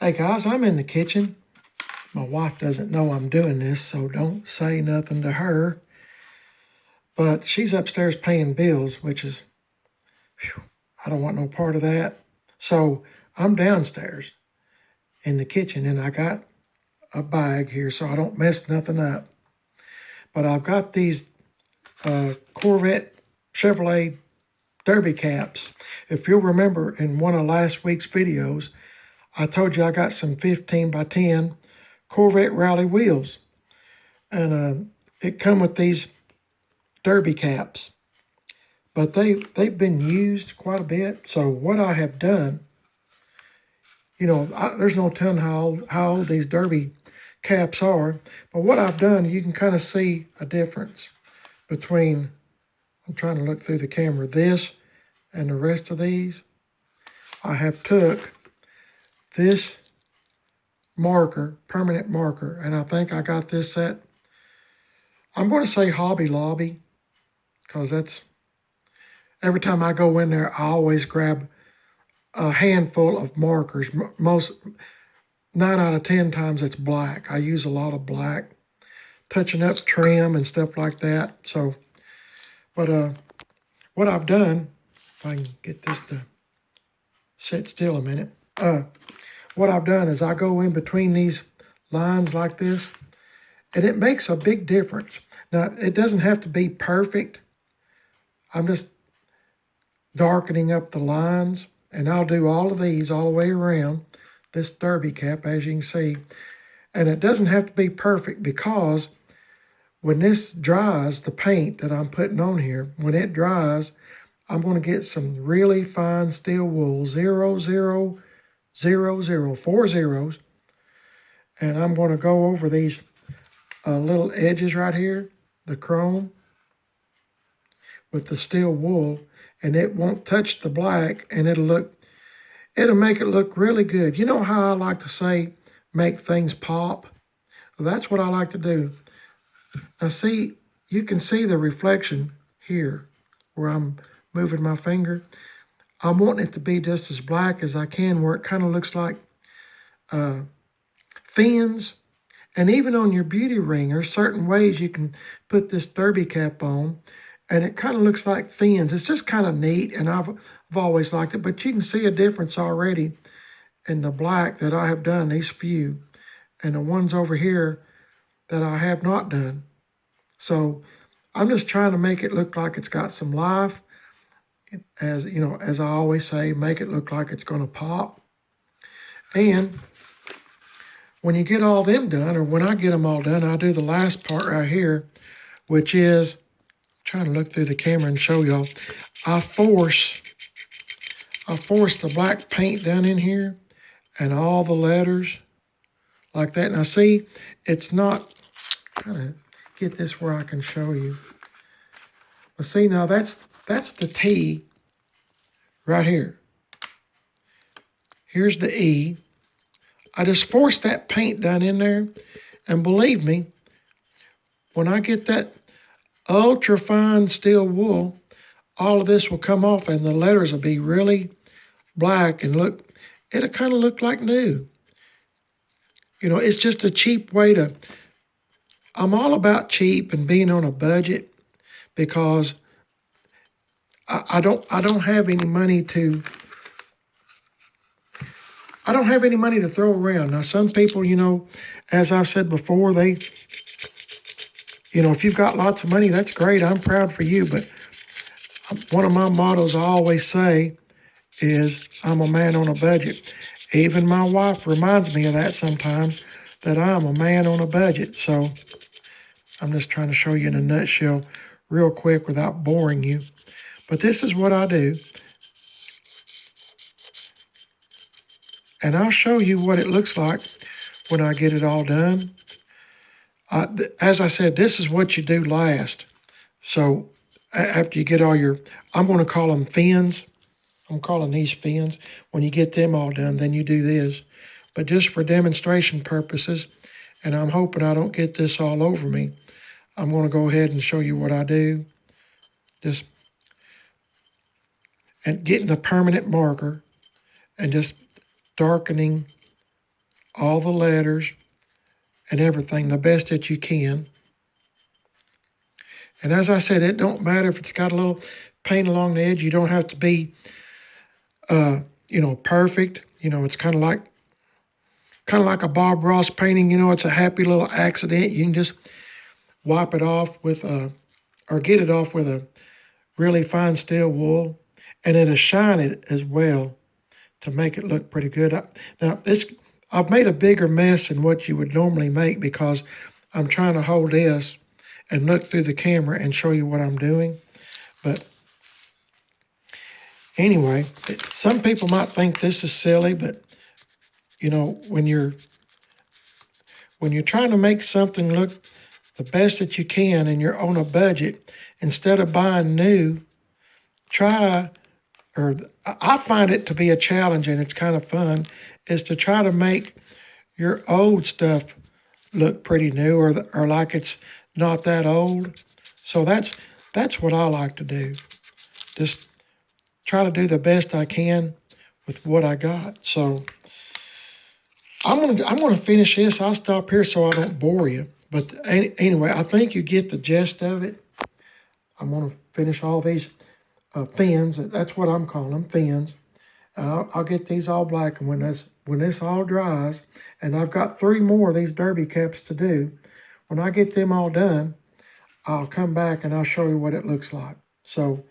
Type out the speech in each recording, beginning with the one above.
Hey guys, I'm in the kitchen. My wife doesn't know I'm doing this, so don't say nothing to her. But she's upstairs paying bills, which is, whew, I don't want no part of that. So I'm downstairs in the kitchen and I got a bag here so I don't mess nothing up. But I've got these Corvette Chevrolet Derby caps. If you'll remember in one of last week's videos, I told you I got some 15 by 10 Corvette Rally wheels. And it come with these derby caps, but they've been used quite a bit. So what I have done, there's no telling how old these derby caps are, but what I've done, you can kind of see a difference between, I'm trying to look through the camera, this and the rest of these. I have took this marker, permanent marker, and I think I got this at, I'm going to say Hobby Lobby, because that's, every time I go in there, I always grab a handful of markers. Most 9 out of 10 times it's black. I use a lot of black, touching up trim and stuff like that. So, but what I've done, if I can get this to sit still a minute. What I've done is I go in between these lines like this, and it makes a big difference. Now, it doesn't have to be perfect. I'm just darkening up the lines, and I'll do all of these all the way around this derby cap, as you can see. And it doesn't have to be perfect, because when this dries, the paint that I'm putting on here, when it dries, I'm going to get some really fine steel wool, 0, 0, 0, 4 zeros, and I'm going to go over these little edges right here, the chrome, with the steel wool, and it won't touch the black, and it'll make it look really good. You know how I like to say, make things pop? Well, that's what I like to do. Now see, you can see the reflection here where I'm moving my finger. I'm wanting it to be just as black as I can, where it kind of looks like fins. And even on your beauty ring, there's certain ways you can put this derby cap on, and it kind of looks like fins. It's just kind of neat, and I've always liked it. But you can see a difference already in the black that I have done, these few, and the ones over here that I have not done. So I'm just trying to make it look like it's got some life. As you know, as I always say, make it look like it's going to pop. And when you get all them done, or when I get them all done, I do the last part right here, which is, I'm trying to look through the camera and show y'all, I force the black paint down in here and all the letters like that. Now see, it's not, I'm trying to get this where I can show you. But see, now that's the T right here. Here's the E. I just force that paint down in there, and believe me, when I get that ultra fine steel wool, all of this will come off and the letters will be really black and it'll kind of look like new. You know, it's just a cheap way to, I'm all about cheap and being on a budget, because I don't have any money to, throw around. Now, some people, as I've said before, if you've got lots of money, that's great. I'm proud for you. But one of my mottos I always say is, I'm a man on a budget. Even my wife reminds me of that sometimes, that I'm a man on a budget. So I'm just trying to show you in a nutshell real quick without boring you. But this is what I do. And I'll show you what it looks like when I get it all done. As I said, this is what you do last. So after you get all your, I'm going to call them fins. I'm calling these fins. When you get them all done, then you do this. But just for demonstration purposes, and I'm hoping I don't get this all over me, I'm going to go ahead and show you what I do. Just and getting a permanent marker and just darkening all the letters and everything the best that you can. And as I said, it don't matter if it's got a little paint along the edge. You don't have to be, perfect. It's kind of like a Bob Ross painting. It's a happy little accident. You can just wipe it off with or get it off with a really fine steel wool, and it'll shine it as well to make it look pretty good. I've made a bigger mess than what you would normally make because I'm trying to hold this and look through the camera and show you what I'm doing. But anyway, some people might think this is silly, but when you're trying to make something look the best that you can and you're on a budget, instead of buying new, I find it to be a challenge, and it's kind of fun, is to try to make your old stuff look pretty new, or like it's not that old. So that's what I like to do. Just try to do the best I can with what I got. So I'm gonna finish this. I'll stop here so I don't bore you. But anyway, I think you get the gist of it. I'm gonna finish all these fins. That's what I'm calling them, fins. I'll get these all black, and when this all dries, and I've got 3 more of these derby caps to do. When I get them all done, I'll come back and I'll show you what it looks like. So,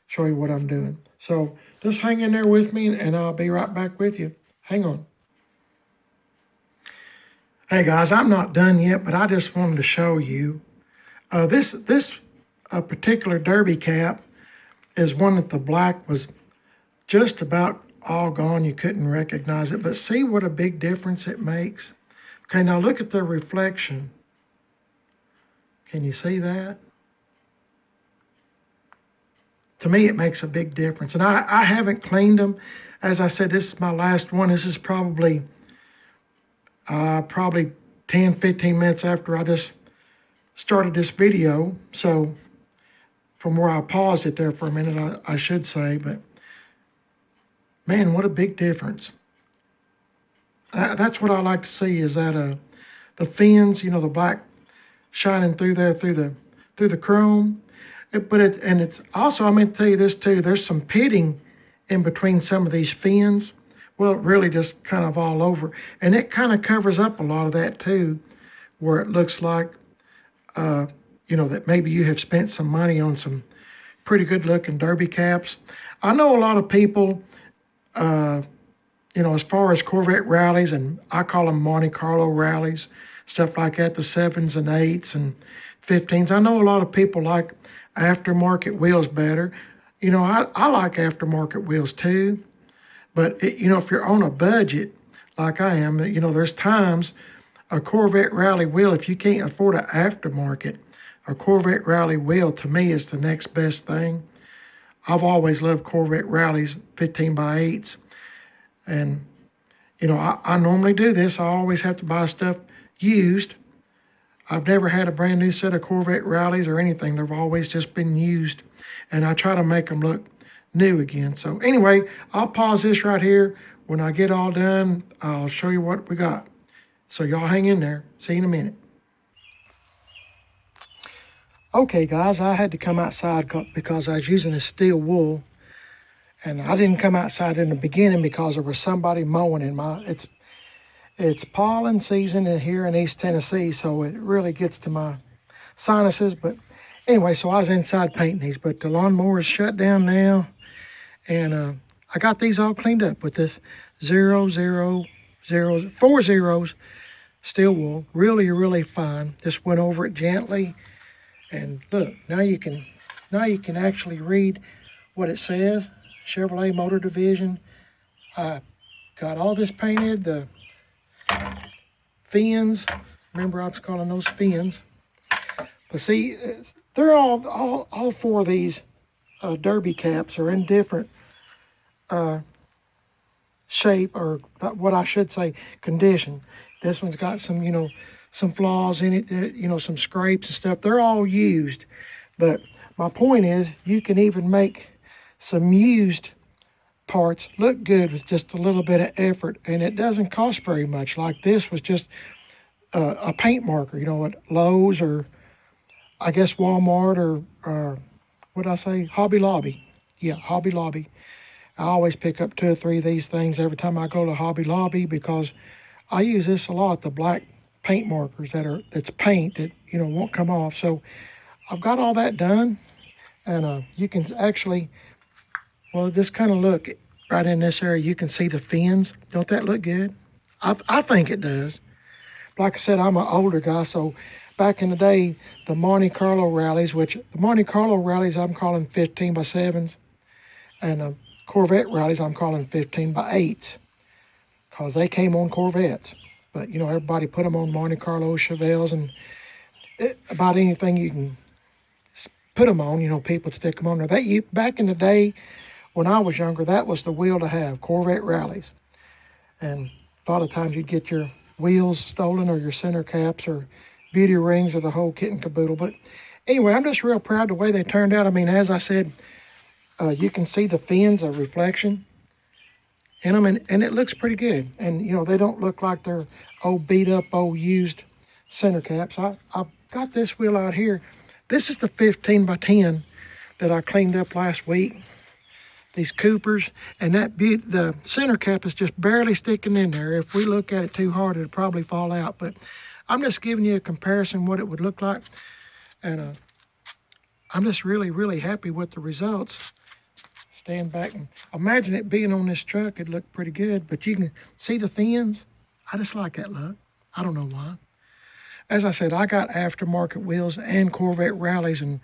show you what I'm doing. So, just hang in there with me, and I'll be right back with you. Hang on. Hey guys, I'm not done yet, but I just wanted to show you. This particular derby cap is one that the black was just about all gone. You couldn't recognize it, but see what a big difference it makes. Okay, now look at the reflection. Can you see that? To me, it makes a big difference. And I haven't cleaned them. As I said, this is my last one. This is probably 10, 15 minutes after I just started this video. So from where I paused it there for a minute, I should say, but man, what a big difference. That's what I like to see, is that the fins, the black shining through there through the chrome. It's also, I meant to tell you this too, there's some pitting in between some of these fins. Well, really just kind of all over. And it kind of covers up a lot of that too, where it looks like, that maybe you have spent some money on some pretty good looking derby caps. I know a lot of people, as far as Corvette rallies, and I call them Monte Carlo rallies, stuff like that, the 7s and 8s and 15s. I know a lot of people like aftermarket wheels better. I like aftermarket wheels too. But, if you're on a budget like I am, there's times a Corvette rally wheel, if you can't afford an aftermarket, a Corvette rally wheel to me is the next best thing. I've always loved Corvette rallies, 15x8s. And, I normally do this. I always have to buy stuff used. I've never had a brand new set of Corvette rallies or anything. They've always just been used. And I try to make them look new again. So anyway, I'll pause this right here. When I get all done, I'll show you what we got. So y'all hang in there. See you in a minute. Okay guys, I had to come outside because I was using a steel wool, and I didn't come outside in the beginning because there was somebody mowing in it's pollen season here in East Tennessee, so it really gets to my sinuses. But anyway, so I was inside painting these, but the lawnmower is shut down now. And I got these all cleaned up with this 4 zeros steel wool. Really, really fine. Just went over it gently. And look, now you can actually read what it says. Chevrolet Motor Division. I got all this painted. The fins. Remember, I was calling those fins. But see, they're all 4 of these derby caps are in different shape, or what I should say, condition. This one's got some, some flaws in it, some scrapes and stuff. They're all used. But my point is, you can even make some used parts look good with just a little bit of effort, and it doesn't cost very much. Like this was just a paint marker, at Lowe's or I guess Walmart or what did I say? Hobby Lobby. Yeah, Hobby Lobby. I always pick up 2 or 3 of these things every time I go to Hobby Lobby because I use this a lot, the black paint markers that's paint that won't come off. So I've got all that done, and you can actually, well, just kind of look right in this area. You can see the fins. Don't that look good? I think it does. Like I said, I'm an older guy, so back in the day, the Monte Carlo rallies, which the Monte Carlo rallies I'm calling 15 by 7s, and Corvette rallies I'm calling 15 by 8s, because they came on Corvettes. But, everybody put them on Monte Carlo, Chevelles, and about anything you can put them on, people stick them on there. Back in the day, when I was younger, that was the wheel to have, Corvette rallies. And a lot of times you'd get your wheels stolen or your center caps or beauty rings or the whole kit and caboodle. But anyway, I'm just real proud the way they turned out. I mean, as I said, you can see the fins of reflection in them, and it looks pretty good. And, they don't look like they're old beat up, old used center caps. I've got this wheel out here. This is the 15 by 10 that I cleaned up last week. These Coopers, and the center cap is just barely sticking in there. If we look at it too hard, it'll probably fall out. But I'm just giving you a comparison what it would look like, and I'm just really, really happy with the results. Stand back and imagine it being on this truck. It'd look pretty good, but you can see the fins. I just like that look. I don't know why. As I said, I got aftermarket wheels and Corvette rallies, and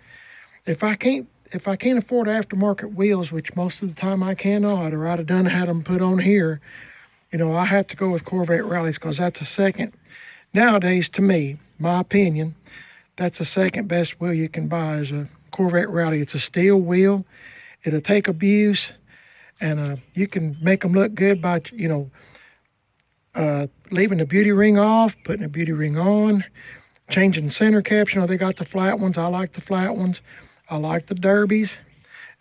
if I can't afford aftermarket wheels, which most of the time I cannot, or I'd have had them put on here, I have to go with Corvette rallies because that's the second. Nowadays, to me, my opinion, that's the second best wheel you can buy is a Corvette rally. It's a steel wheel. It'll take abuse, and you can make them look good by, leaving the beauty ring off, putting a beauty ring on, changing center caps. They got the flat ones. I like the flat ones. I like the derbies,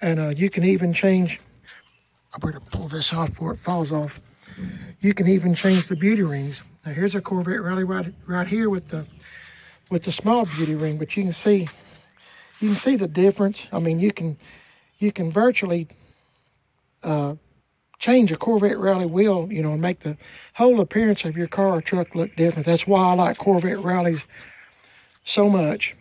and you can even change. I better pull this off before it falls off. You can even change the beauty rings. Now here's a Corvette rally right here with the small beauty ring, but you can see the difference. I mean, you can virtually change a Corvette rally wheel, and make the whole appearance of your car or truck look different. That's why I like Corvette rallies so much.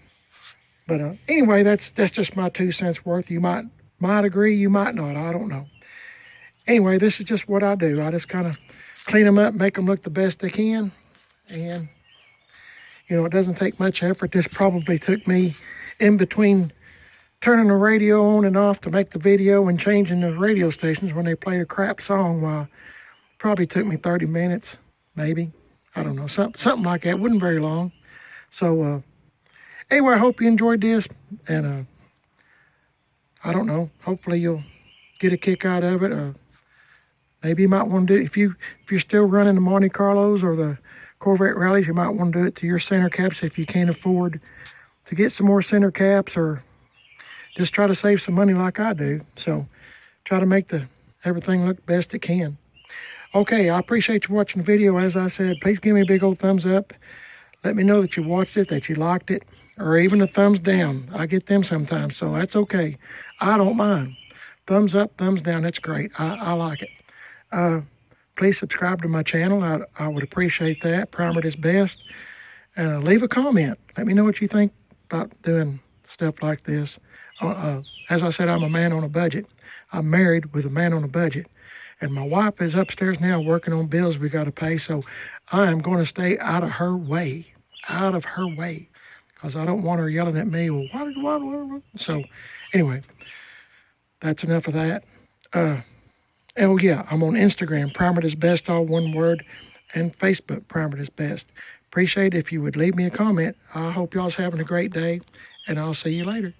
But anyway, that's just my 2 cents worth. You might agree, you might not. I don't know. Anyway, this is just what I do. I just kind of clean them up, make them look the best they can. And, it doesn't take much effort. This probably took me in between turning the radio on and off to make the video and changing the radio stations when they played a crap song. Well, probably took me 30 minutes, maybe. I don't know, something like that. It wasn't very long. So, anyway, I hope you enjoyed this, and I don't know. Hopefully you'll get a kick out of it. Maybe you might want to do it. If you're still running the Monte Carlos or the Corvette rallies, you might want to do it to your center caps if you can't afford to get some more center caps, or just try to save some money like I do. So try to make everything look best it can. Okay, I appreciate you watching the video. As I said, please give me a big old thumbs up. Let me know that you watched it, that you liked it, or even a thumbs down. I get them sometimes, so that's okay. I don't mind. Thumbs up, thumbs down, that's great. I like it. Please subscribe to my channel. I would appreciate that. Primer is best. And leave a comment. Let me know what you think about doing stuff like this. As I said, I'm a man on a budget. I'm married with a man on a budget. And my wife is upstairs now working on bills we got to pay, so I am going to stay out of her way. Out of her way. Because I don't want her yelling at me. Well, why? So, anyway, that's enough of that. Oh, yeah, I'm on Instagram, Primer is Best, all one word, and Facebook, Primer is Best. Appreciate it if you would leave me a comment. I hope y'all's having a great day, and I'll see you later.